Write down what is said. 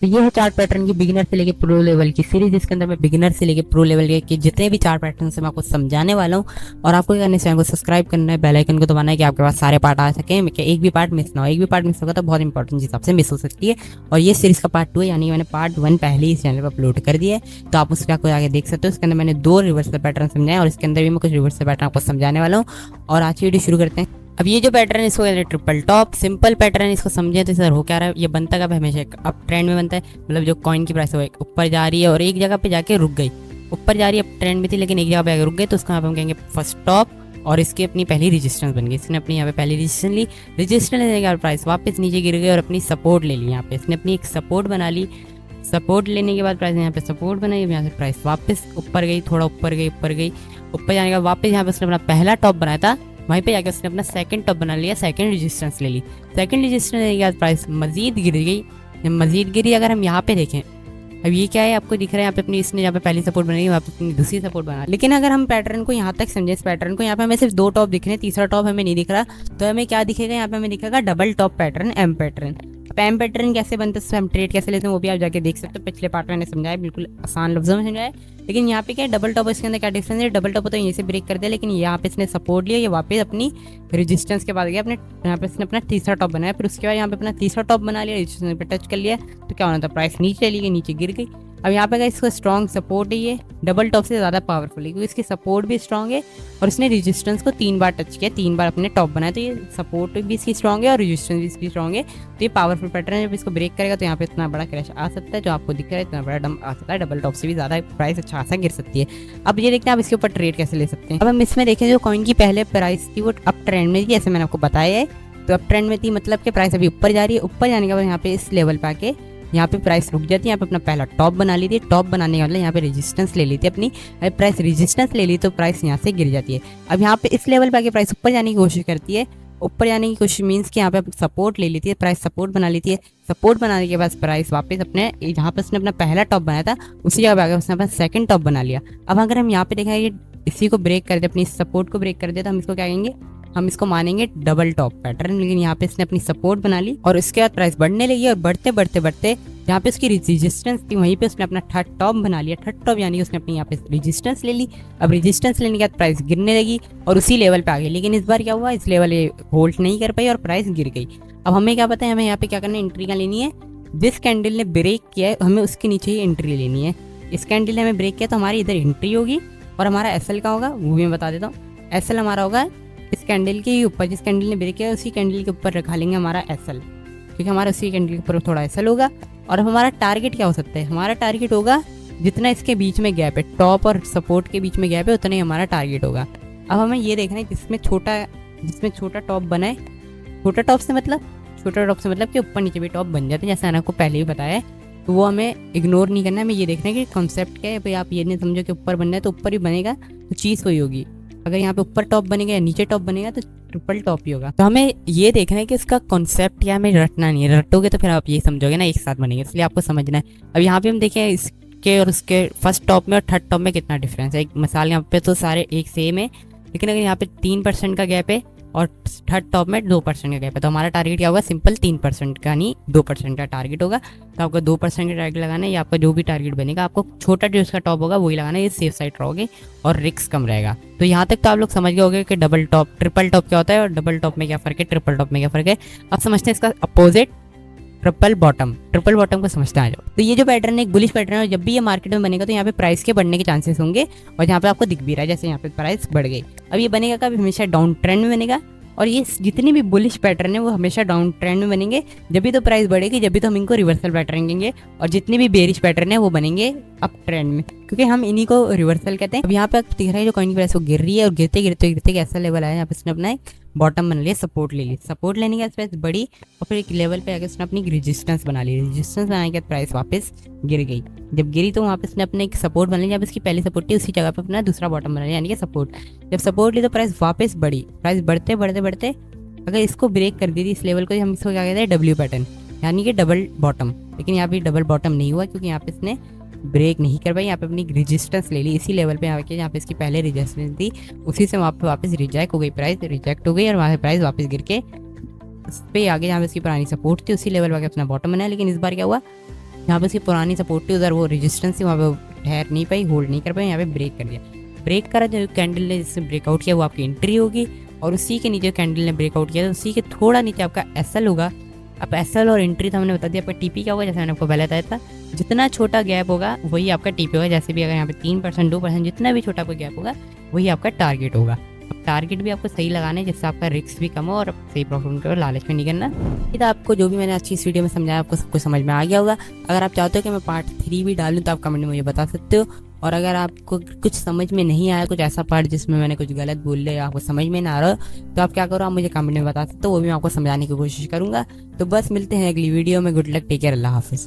तो ये है चार्ट पैटर्न की बिगिनर से लेके प्रो लेवल की सीरीज, जिसके अंदर मैं बिगिनर से लेके प्रो लेवल के जितने भी चार्ट पैटर्न से मैं आपको समझाने वाला हूँ। और आपको क्या करना है, चैनल को सब्सक्राइब करना है, बेल आइकन को दबाना है कि आपके पास सारे पार्ट आ सके, कि एक भी पार्ट मिस ना हो। एक भी पार्ट मिस होगा तो बहुत इंपॉर्टेंट हिसाब से मिस हो सकती है। और ये सीरीज का पार्ट 2 है, यानी मैंने पार्ट 1 पहले ही इस चैनल पर अपलोड कर दिया है, तो आप उसका को आगे देख सकते हो। इसके अंदर मैंने 2 रिवर्सल पैटर्न समझाए और इसके अंदर भी मैं कुछ रिवर्सल पैटर्न आपको समझाने वाला हूँ। और आज की वीडियो शुरू करते हैं। अब ये जो पैटर्न है इसको कहते हैं ट्रिपल टॉप। सिंपल पैटर्न है, इसको समझे तो सर हो क्या रहा है, ये बनता कब हमेशा अप ट्रेंड में बनता है। मतलब जो कॉइन की प्राइस है ऊपर जा रही है और एक जगह पे जाके रुक गई, ऊपर जा रही है, अप ट्रेंड में थी लेकिन एक जगह पे आगे रुक गई, तो उसको यहाँ पे हम कहेंगे फर्स्ट टॉप। और इसकी अपनी पहली रेजिस्टेंस बन गई, इसने अपनी यहाँ पे पहली रेजिस्टेंस ली, रेजिस्टेंस लेने के बाद प्राइस वापस नीचे गिर गई और अपनी सपोर्ट ले ली। यहाँ पे इसने अपनी एक सपोर्ट बना ली, सपोर्ट लेने के बाद प्राइस यहाँ पे सपोर्ट बनाई, यहाँ से प्राइस वापस ऊपर गई, थोड़ा ऊपर गई, ऊपर जाने के बाद वापस यहाँ पे उसने अपना पहला टॉप बनाया था, वहीं पे जाकर उसने अपना सेकंड टॉप बना लिया, सेकंड रेजिस्टेंस ले ली। सेकंड रेजिस्टेंस लेने के बाद प्राइस मजीद गिर गई, मजीद गिरी। अगर हम यहाँ पे देखें, अब ये क्या है आपको दिख रहा है, यहाँ पे अपनी इसने यहाँ पे पहली सपोर्ट बनाई, वहाँ पे अपनी दूसरी सपोर्ट बना। लेकिन अगर हम पैटर्न को यहाँ तक समझे, इस पैटर्न को, यहाँ पे हमें सिर्फ 2 टॉप दिख रहे हैं, तीसरा टॉप हमें नहीं दिख रहा, तो हमें क्या दिखेगा, यहाँ पे हमें दिखेगा double top pattern, M pattern. M pattern कैसे बनता है, उससे हम ट्रेड कैसे लेते हैं वो भी आप जाके देख सकते हो। पिछले पार्ट में मैंने समझाया, बिल्कुल आसान लफ्जों में समझाया। लेकिन यहाँ पे क्या है, डबल टॉप, इसके अंदर क्या डिफरेंस है, डबल टॉप तो यहीं से ब्रेक कर दिया, लेकिन यहाँ पे इसने सपोर्ट लिया, ये वापस अपनी रेजिस्टेंस के बाद गया, अपने यहाँ पे इसने अपना तीसरा टॉप बनाया, फिर उसके बाद यहाँ पे अपना तीसरा टॉप बना लिया, रेजिस्टेंस पे टच कर लिया, तो क्या होना था, प्राइस नीचे चली गई, नीचे गिर गई। अब यहाँ पे इसका स्ट्रॉन्ग सपोर्ट है, ये डबल टॉप से ज़्यादा पावरफुल है क्योंकि इसकी सपोर्ट भी स्ट्रॉन्ग है और इसने रेजिस्टेंस को 3 बार टच किया, 3 बार अपने टॉप बनाया, तो ये सपोर्ट भी इसकी स्ट्रॉन्ग है और रेजिस्टेंस भी इसकी स्ट्रॉन्ग है। तो ये पावरफुल पैटर्न है, जब इसको ब्रेक करेगा तो यहाँ पे इतना बड़ा क्रैश आ सकता है, जो आपको दिख रहा है इतना बड़ा डंप आ सकता है, डबल टॉप से भी ज़्यादा प्राइस अच्छा खासा गिर सकती है। अब ये देखते हैं आप इसके ऊपर ट्रेड कैसे ले सकते हैं। अब हम इसमें देखें, जो कॉइन की पहले प्राइस थी वो अप ट्रेंड में थी, ऐसे मैंने आपको बताया है। तो अप ट्रेंड में थी मतलब कि प्राइस अभी ऊपर जा रही है, ऊपर जाने के बाद यहाँ पे इस लेवल पे आके यहाँ पे प्राइस रुक जाती है, यहाँ पे अपना पहला टॉप बना ली थी, टॉप बनाने वाले यहाँ पे रेजिस्टेंस ले ली थी अपनी, प्राइस रेजिस्टेंस ले ली तो प्राइस यहाँ से गिर जाती है। अब यहाँ पे इस लेवल पे आके प्राइस ऊपर जाने की कोशिश करती है, ऊपर जाने की कोशिश मीन्स कि यहाँ पे सपोर्ट ले लेती है, प्राइस सपोर्ट बना लेती है, सपोर्ट बनाने के बाद प्राइस वापस अपने जहाँ पे उसने अपना पहला टॉप बनाया था उसी जगह पे आकर उसने अपना सेकंड टॉप बना लिया। अब अगर हम यहाँ पे देखें, ये इसी को ब्रेक कर दे, अपनी सपोर्ट को ब्रेक कर दे, तो हम इसको क्या कहेंगे, हम इसको मानेंगे डबल टॉप पैटर्न। लेकिन यहाँ पे इसने अपनी सपोर्ट बना ली और उसके बाद प्राइस बढ़ने लगी और बढ़ते बढ़ते बढ़ते जहाँ पे उसकी रेजिस्टेंस थी वहीं पे उसने अपना थर्ड टॉप बना लिया, थर्ड टॉप यानी उसने अपनी यहाँ पे रेजिस्टेंस ले ली। अब रेजिस्टेंस लेने के बाद प्राइस गिरने लगी और उसी लेवल पे आ गई, लेकिन इस बार क्या हुआ, इस लेवल होल्ड नहीं कर पाई और प्राइस गिर गई। अब हमें क्या पता है, हमें यहाँ पे क्या करना है, एंट्री का लेनी है। जिस कैंडल ने ब्रेक किया है हमें उसके नीचे ही एंट्री लेनी है। इस कैंडल ने हमें ब्रेक किया तो हमारी इधर एंट्री होगी और हमारा एसएल का होगा वो भी मैं बता देता हूँ। एसएल हमारा होगा इस कैंडल के ऊपर, जिस कैंडल ने ब्रेक किया उसी कैंडल के ऊपर रखा लेंगे हमारा एसएल, क्योंकि हमारा उसी कैंडल के ऊपर थोड़ा एसएल होगा। और हमारा टारगेट क्या हो सकता है, हमारा टारगेट होगा जितना इसके बीच में गैप है, टॉप और सपोर्ट के बीच में गैप है, उतना ही हमारा टारगेट होगा। अब हमें ये देखना है जिसमें छोटा टॉप बना है, छोटा टॉप से मतलब कि ऊपर नीचे भी टॉप बन जाते हैं, जैसे मैंने आपको पहले ही बताया है। तो वो हमें इग्नोर नहीं करना है, हमें ये देखना है कि कॉन्सेप्ट क्या है। भाई आप ये नहीं समझो कि ऊपर बनना है तो ऊपर ही बनेगा, तो चीज़ वही होगी। अगर यहाँ पे ऊपर टॉप बनेगा या नीचे टॉप बनेगा तो ट्रिपल टॉप ही होगा। तो हमें ये देखना है कि इसका कॉन्सेप्ट क्या, हमें रटना नहीं है, रटोगे तो फिर आप ये समझोगे ना एक साथ बनेंगे, इसलिए आपको समझना है। अब यहाँ पे हम देखें इसके और उसके फर्स्ट टॉप में और थर्ड टॉप में कितना डिफरेंस है। एक मिसाल यहाँ पे तो सारे एक सेम है, लेकिन अगर यहाँ पे 3% का गैप है और थर्ड टॉप में 2% का गैप है, तो हमारा टारगेट क्या होगा, सिंपल 3% का नहीं 2% का टारगेट होगा। तो आपको 2% का टारगेट लगाना है, या आपका जो भी टारगेट बनेगा आपको छोटा जो उसका टॉप होगा वही लगाना है, ये सेफ साइड रहोगे और रिस्क कम रहेगा। तो यहाँ तक तो आप लोग समझ गए होंगे कि डबल टॉप ट्रिपल टॉप क्या होता है और डबल टॉप में क्या फ़र्क है, ट्रिपल टॉप में क्या फ़र्क है। अब समझते हैं इसका अपोजिट ट्रिपल बॉटम को समझते आ जाओ। तो ये जो पैटर्न है एक बुलिश पैटर्न है, जब भी ये मार्केट में बनेगा तो यहाँ पे प्राइस के बढ़ने के चांसेस होंगे, और यहाँ पे आपको दिख भी रहा है जैसे यहाँ पे प्राइस बढ़ गई। अब ये बनेगा कभी, हमेशा डाउन ट्रेंड में बनेगा, और ये जितनी भी बुलिश पैटर्न है वो हमेशा डाउन ट्रेंड में बनेंगे, जब भी तो प्राइस बढ़ेगी, जब भी तो हम इनको रिवर्सल पैटर्न कहेंगे। और जितने भी बेरिश पैटर्न है वो बनेंगे अप ट्रेंड में, क्योंकि हम इन्हीं को रिवर्सल कहते हैं। अब यहाँ पे दिख रहा है जो कॉइन की प्राइस वो गिर रही है और गिरते गिरते ऐसा लेवल आया, यहाँ पे इसने अपना एक बॉटम बना लिया, सपोर्ट ले ली, सपोर्ट लेने के बाद प्राइस बढ़ी और फिर एक लेवल पे आके उसने अपनी रेजिस्टेंस बना ली, रेजिस्टेंस बनाने के बाद प्राइस वापस गिर गई। जब गिरी तो वहाँ पे इसने अपने एक सपोर्ट बना लिया, जब इसकी पहली सपोर्ट थी उसी जगह पे अपना दूसरा बॉटम बना लिया, यानी कि सपोर्ट। जब सपोर्ट ली तो प्राइस वापस बढ़ी, प्राइस बढ़ते अगर इसको ब्रेक कर दी थी इस लेवल को, हम इसको क्या कहते हैं, डब्ल्यू पैटर्न, यानी कि डबल बॉटम। लेकिन यहाँ पे डबल बॉटम नहीं हुआ क्योंकि यहाँ पे इसने ब्रेक नहीं कर पाई, यहाँ पे अपनी रेजिस्टेंस ले ली इसी लेवल पे आके, यहाँ पे इसकी पहले रेजिस्टेंस थी उसी से वहाँ पे वापस रिजेक्ट हो गई, प्राइस रिजेक्ट हो गई और वहाँ से प्राइस वापस गिर के उस पर आगे जहाँ पे इसकी पुरानी सपोर्ट थी उसी लेवल पर अपना बॉटम बनाया। लेकिन इस बार क्या हुआ, यहाँ पे उसकी पुरानी सपोर्ट थी, उधर वो रेजिस्टेंस थी, वहाँ पे ठहर नहीं पाई, होल्ड नहीं कर पाई, यहाँ पे ब्रेक कर दिया। ब्रेक करा जो कैंडल ने जिससे ब्रेकआउट किया वो आपकी एंट्री होगी, और उसी के नीचे कैंडल ने ब्रेकआउट किया तो उसी के थोड़ा नीचे आपका एसएल होगा। अब एसएल और एंट्री तो हमने बता दिया। आपका टीपी क्या होगा, जैसे मैंने आपको पहले बताया था, जितना छोटा गैप होगा वही आपका टीपी होगा। जैसे भी अगर यहाँ पे 3% 2% जितना भी छोटा कोई गैप होगा वही आपका टारगेट होगा। अब टारगेट भी आपको सही लगाना है जिससे आपका रिस्क भी कम हो और सही प्रॉफिट करो, लालच में नहीं करना। ये तो आपको जो भी मैंने अच्छी इस वीडियो में समझाया आपको सब कुछ समझ में आ गया होगा। अगर आप चाहते हो कि मैं पार्ट 3 भी डालूँ तो आप कमेंट में मुझे बता सकते हो। और अगर आपको कुछ समझ में नहीं आया, कुछ ऐसा पार्ट जिसमें मैंने कुछ गलत बोल लिया या आपको समझ में ना आ रहा हो, तो आप क्या करो, आप मुझे कमेंट में बता सकते हो, वो भी मैं आपको समझाने की कोशिश करूंगा। तो बस मिलते हैं अगली वीडियो में। गुड लक, टेक केयर, अल्लाह हाफिज़।